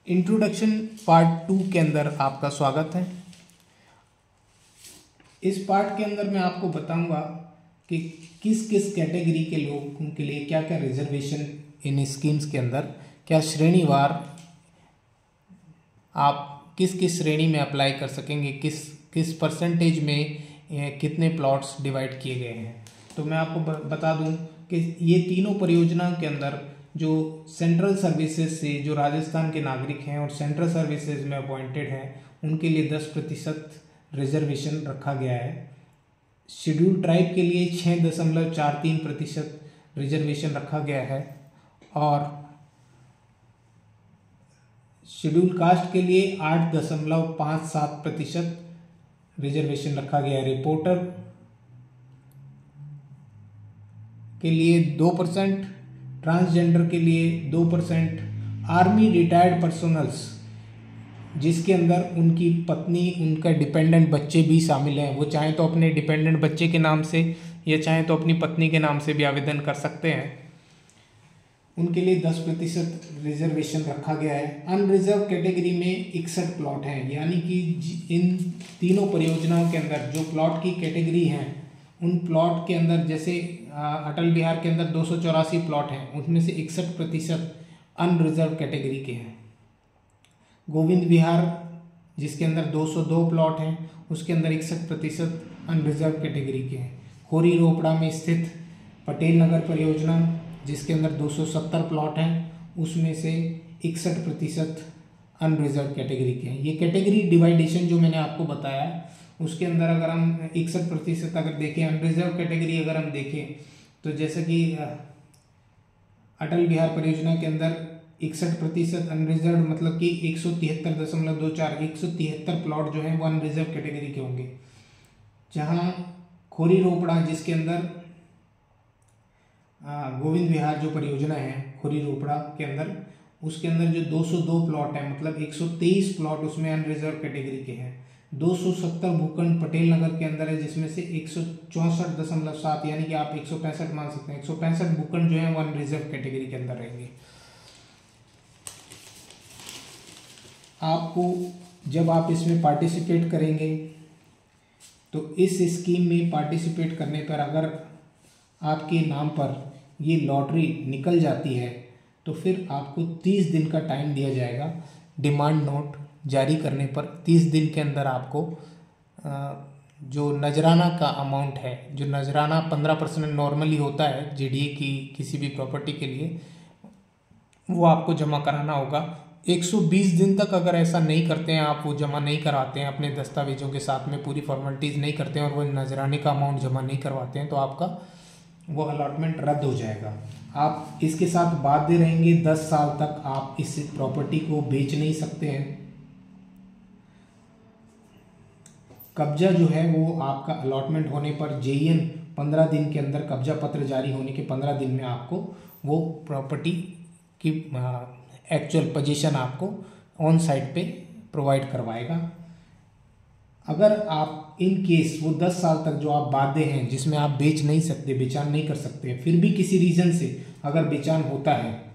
Introduction part 2 के अंदर आपका स्वागत है। इस पार्ट के अंदर मैं आपको बताऊंगा कि किस किस कैटेगरी के लोगों के लिए क्या क्या रिजर्वेशन इन स्कीम्स के अंदर, क्या श्रेणीवार आप किस किस श्रेणी में अप्लाई कर सकेंगे, किस किस परसेंटेज में कितने प्लॉट्स डिवाइड किए गए हैं। तो मैं आपको बता दूं कि ये तीनों परियोजनाओं के अंदर जो सेंट्रल सर्विसेज से जो राजस्थान के नागरिक हैं और सेंट्रल सर्विसेज में अपॉइंटेड हैं उनके लिए 10% रिजर्वेशन रखा गया है। शेड्यूल ट्राइब के लिए 6.43% रिजर्वेशन रखा गया है और शेड्यूल कास्ट के लिए 8.57% रिजर्वेशन रखा गया है। रिपोर्टर के लिए 2%, ट्रांसजेंडर के लिए 2%, आर्मी रिटायर्ड पर्सनल्स जिसके अंदर उनकी पत्नी, उनका डिपेंडेंट बच्चे भी शामिल हैं, वो चाहें तो अपने डिपेंडेंट बच्चे के नाम से या चाहें तो अपनी पत्नी के नाम से भी आवेदन कर सकते हैं, उनके लिए 10% रिजर्वेशन रखा गया है। अनरिजर्व कैटेगरी में 61 प्लॉट हैं, यानी कि इन तीनों परियोजनाओं के अंदर जो प्लॉट की कैटेगरी हैं उन प्लॉट के अंदर, जैसे अटल बिहार के अंदर 284 प्लॉट हैं, उनमें से 61% अनरिजर्व कैटेगरी के हैं। गोविंद विहार जिसके अंदर 202 प्लॉट हैं उसके अंदर 61% अनरिजर्व कैटेगरी के हैं। खोरी रोपड़ा में स्थित पटेल नगर परियोजना जिसके अंदर 270 प्लॉट हैं उसमें से 61% अनरिजर्व कैटेगरी के हैं। ये कैटेगरी डिवाइडेशन जो मैंने आपको बताया उसके अंदर अगर हम 61% अगर देखें, अनरिजर्व कैटेगरी अगर हम देखें तो जैसे कि अटल बिहार परियोजना के अंदर 61% अनरिजर्व, मतलब कि 173.24 प्लॉट जो हैं वो अनरिजर्व कैटेगरी के होंगे। जहां खोरी रोपड़ा जिसके अंदर गोविंद विहार जो परियोजना है खोरी रोपड़ा के अंदर, उसके अंदर जो 202 प्लॉट है, मतलब 123 प्लॉट उसमें अनरिजर्व कैटेगरी के हैं। 270 भूखंड पटेल नगर के अंदर है जिसमें से 164.7 यानी कि आप 165 मान सकते हैं, 165 भूखंड जो है वो अनरिजर्व कैटेगरी के अंदर रहेंगे। आपको जब आप इसमें पार्टिसिपेट करेंगे तो इस स्कीम में पार्टिसिपेट करने पर अगर आपके नाम पर ये लॉटरी निकल जाती है तो फिर आपको 30 दिन का टाइम दिया जाएगा। डिमांड नोट जारी करने पर 30 दिन के अंदर आपको जो नजराना का अमाउंट है, जो नजराना 15% नॉर्मली होता है जेडीए की किसी भी प्रॉपर्टी के लिए, वो आपको जमा कराना होगा। 120 दिन तक अगर ऐसा नहीं करते हैं आप, वो जमा नहीं कराते हैं अपने दस्तावेजों के साथ में, पूरी फॉर्मेलिटीज़ नहीं करते हैं और वो नजराने का अमाउंट जमा नहीं करवाते हैं तो आपका वो अलॉटमेंट रद्द हो जाएगा। आप इसके साथ बाध्य रहेंगे 10 साल तक आप इस प्रॉपर्टी को बेच नहीं सकते हैं। कब्जा जो है वो आपका अलॉटमेंट होने पर जेईएन 15 दिन के अंदर, कब्जा पत्र जारी होने के 15 दिन में आपको वो प्रॉपर्टी की एक्चुअल पोजीशन आपको ऑन साइट पे प्रोवाइड करवाएगा। अगर आप इन केस वो 10 साल तक जो आप बाध्य हैं जिसमें आप बेच नहीं सकते, बेचान नहीं कर सकते, फिर भी किसी रीज़न से अगर बेचान होता है,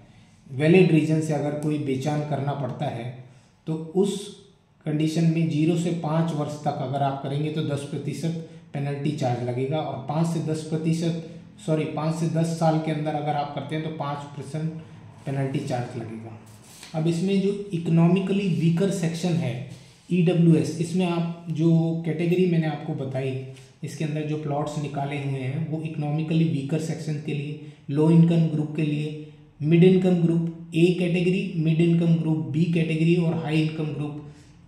वैलिड रीज़न से अगर कोई बेचान करना पड़ता है, तो उस कंडीशन में 0 से 5 वर्ष तक अगर आप करेंगे तो 10% पेनल्टी चार्ज लगेगा और 5 से 10 साल के अंदर अगर आप करते हैं तो 5% पेनल्टी चार्ज लगेगा। अब इसमें जो इकोनॉमिकली वीकर सेक्शन है EWS, इसमें आप जो कैटेगरी मैंने आपको बताई इसके अंदर जो प्लॉट्स निकाले हुए हैं वो इकोनॉमिकली वीकर सेक्शन के लिए, लो इनकम ग्रुप के लिए, mid income group A category, mid income group B category और हाई इनकम ग्रुप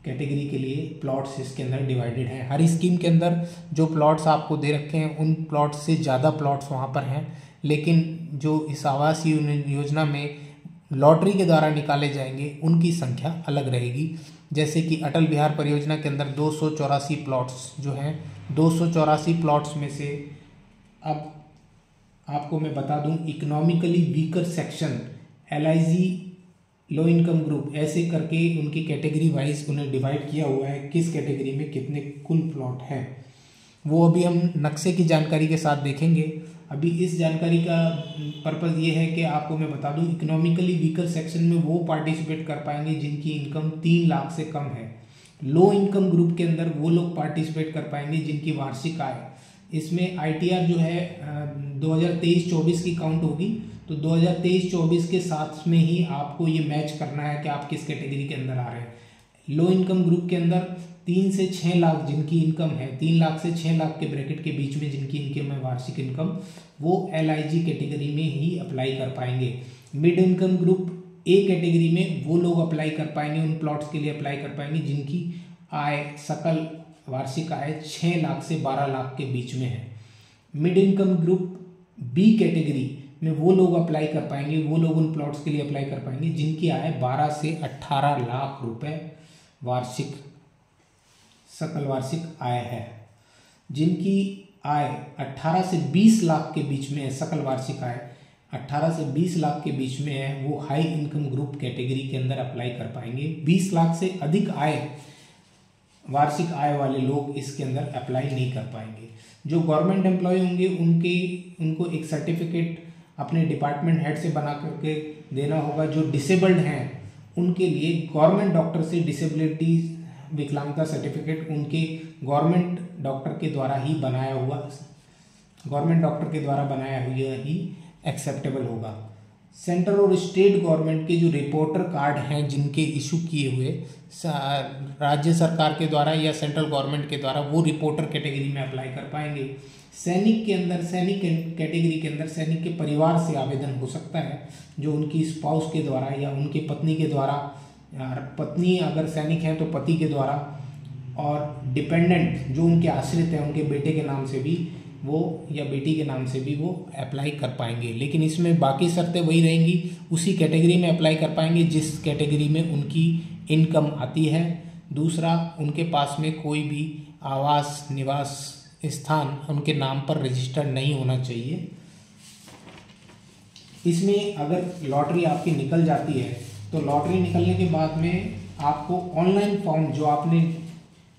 कैटेगरी के लिए प्लॉट्स इसके अंदर डिवाइडेड हैं। हर स्कीम के अंदर जो प्लॉट्स आपको दे रखे हैं उन प्लॉट्स से ज़्यादा प्लॉट्स वहाँ पर हैं, लेकिन जो इस आवास योजना में लॉटरी के द्वारा निकाले जाएंगे उनकी संख्या अलग रहेगी। जैसे कि अटल बिहार परियोजना के अंदर 284 प्लॉट्स जो हैं, 284 प्लॉट्स में से अब आपको मैं बता दूं economically weaker section, LIG, low income group, ऐसे करके उनकी कैटेगरी वाइज उन्हें डिवाइड किया हुआ है किस कैटेगरी में कितने कुल प्लॉट हैं। वो अभी हम नक्शे की जानकारी के साथ देखेंगे। अभी इस जानकारी का पर्पज़ ये है कि आपको मैं बता दूं, इकोनॉमिकली वीकर सेक्शन में वो पार्टिसिपेट कर पाएंगे जिनकी इनकम 3 लाख से कम है। लो इनकम ग्रुप के अंदर वो लोग पार्टिसिपेट कर पाएंगे जिनकी वार्षिक आय, इसमें ITR जो है 2023-24 की काउंट होगी, तो 2023-24 के साथ में ही आपको ये मैच करना है कि आप किस कैटेगरी के अंदर आ रहे हैं। लो इनकम ग्रुप के अंदर 3 से 6 लाख जिनकी इनकम है, 3 लाख से 6 लाख के ब्रैकेट के बीच में जिनकी इनकम है वार्षिक इनकम, वो LIG कैटेगरी में ही अप्लाई कर पाएंगे। Mid income group A category में वो लोग अप्लाई कर पाएंगे, उन प्लॉट्स के लिए अप्लाई कर पाएंगे जिनकी आय, सकल वार्षिक आय 6 लाख से 12 लाख के बीच में है। Mid income group B category में वो लोग अप्लाई कर पाएंगे, वो लोग उन प्लॉट्स के लिए अप्लाई कर पाएंगे जिनकी आय 12 से 18 लाख रुपए वार्षिक सकल वार्षिक आय है। जिनकी आय 18 से 20 लाख के बीच में है, सकल वार्षिक आय 18 से 20 लाख के बीच में है, वो हाई इनकम ग्रुप कैटेगरी के अंदर अप्लाई कर पाएंगे। 20 लाख से अधिक आय वार्षिक आय वाले लोग इसके अंदर अप्लाई नहीं कर पाएंगे। जो गवर्नमेंट एम्प्लॉय होंगे उनको एक सर्टिफिकेट अपने डिपार्टमेंट हेड से बना करके देना होगा। जो डिसेबल्ड हैं उनके लिए गवर्नमेंट डॉक्टर से डिसेबिलिटी विकलांगता सर्टिफिकेट उनके गवर्नमेंट डॉक्टर के द्वारा ही बनाया हुआ ही एक्सेप्टेबल होगा। सेंट्रल और स्टेट गवर्नमेंट के जो रिपोर्टर कार्ड हैं जिनके इशू किए हुए राज्य सरकार के द्वारा या सेंट्रल गवर्नमेंट के द्वारा, वो रिपोर्टर कैटेगरी में अप्लाई कर पाएंगे। सैनिक कैटेगरी के अंदर सैनिक के परिवार से आवेदन हो सकता है, जो उनकी स्पाउस के द्वारा या उनकी पत्नी के द्वारा, पत्नी अगर सैनिक है तो पति के द्वारा, और डिपेंडेंट जो उनके आश्रित हैं उनके बेटे के नाम से भी वो या बेटी के नाम से भी वो अप्लाई कर पाएंगे। लेकिन इसमें बाकी शर्तें वही रहेंगी, उसी कैटेगरी में अप्लाई कर पाएंगे जिस कैटेगरी में उनकी इनकम आती है। दूसरा, उनके पास में कोई भी आवास निवास स्थान उनके नाम पर रजिस्टर्ड नहीं होना चाहिए। इसमें अगर लॉटरी आपकी निकल जाती है तो लॉटरी निकलने के बाद में आपको ऑनलाइन फॉर्म, जो आपने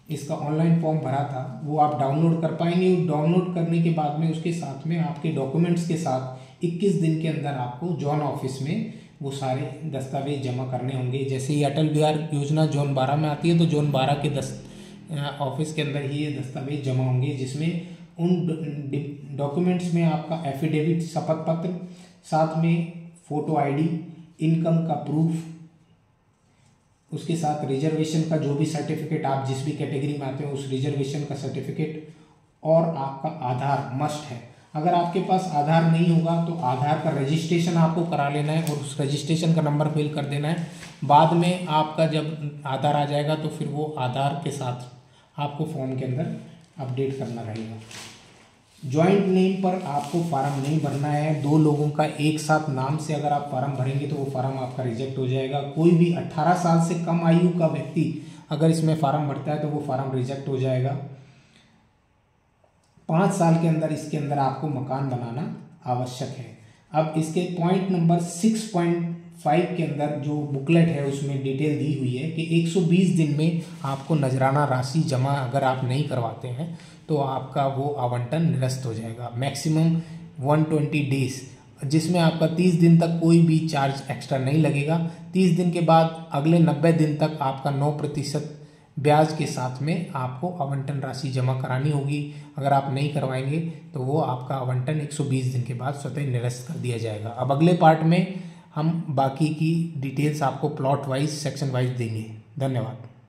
इसका ऑनलाइन फॉर्म भरा था, वो आप डाउनलोड कर पाएंगे। डाउनलोड करने के बाद में उसके साथ में आपके डॉक्यूमेंट्स के साथ 21 दिन के अंदर आपको जोन ऑफिस में वो सारे दस्तावेज जमा करने होंगे। जैसे ही अटल बिहार योजना जोन 12 में आती है तो जोन 12 के ऑफिस के अंदर ही ये दस्तावेज जमा होंगे, जिसमें उन डॉक्यूमेंट्स में आपका एफिडेविट, शपथ पत्र, साथ में फोटो ID, इनकम का प्रूफ, उसके साथ रिजर्वेशन का जो भी सर्टिफिकेट, आप जिस भी कैटेगरी में आते हो उस रिजर्वेशन का सर्टिफिकेट, और आपका आधार मस्ट है। अगर आपके पास आधार नहीं होगा तो आधार का रजिस्ट्रेशन आपको करा लेना है और उस रजिस्ट्रेशन का नंबर फिल कर देना है। बाद में आपका जब आधार आ जाएगा तो फिर वो आधार के साथ आपको फॉर्म के अंदर अपडेट करना रहेगा। जॉइंट नेम पर आपको फार्म नहीं भरना है। 2 लोगों का एक साथ नाम से अगर आप फार्म भरेंगे तो वो फार्म आपका रिजेक्ट हो जाएगा। कोई भी 18 साल से कम आयु का व्यक्ति अगर इसमें फार्म भरता है तो वो फार्म रिजेक्ट हो जाएगा। 5 साल के अंदर इसके अंदर आपको मकान बनाना आवश्यक है। अब इसके पॉइंट नंबर 6.5 के अंदर जो बुकलेट है उसमें डिटेल दी हुई है कि 120 दिन में आपको नजराना राशि जमा अगर आप नहीं करवाते हैं तो आपका वो आवंटन निरस्त हो जाएगा। मैक्सिमम 120 डेज, जिसमें आपका 30 दिन तक कोई भी चार्ज एक्स्ट्रा नहीं लगेगा। 30 दिन के बाद अगले 90 दिन तक आपका 9% ब्याज के साथ में आपको आवंटन राशि जमा करानी होगी। अगर आप नहीं करवाएंगे तो वो आपका आवंटन 120 दिन के बाद स्वतः निरस्त कर दिया जाएगा। अब अगले पार्ट में हम बाकी की डिटेल्स आपको प्लॉट वाइज, सेक्शन वाइज देंगे। धन्यवाद।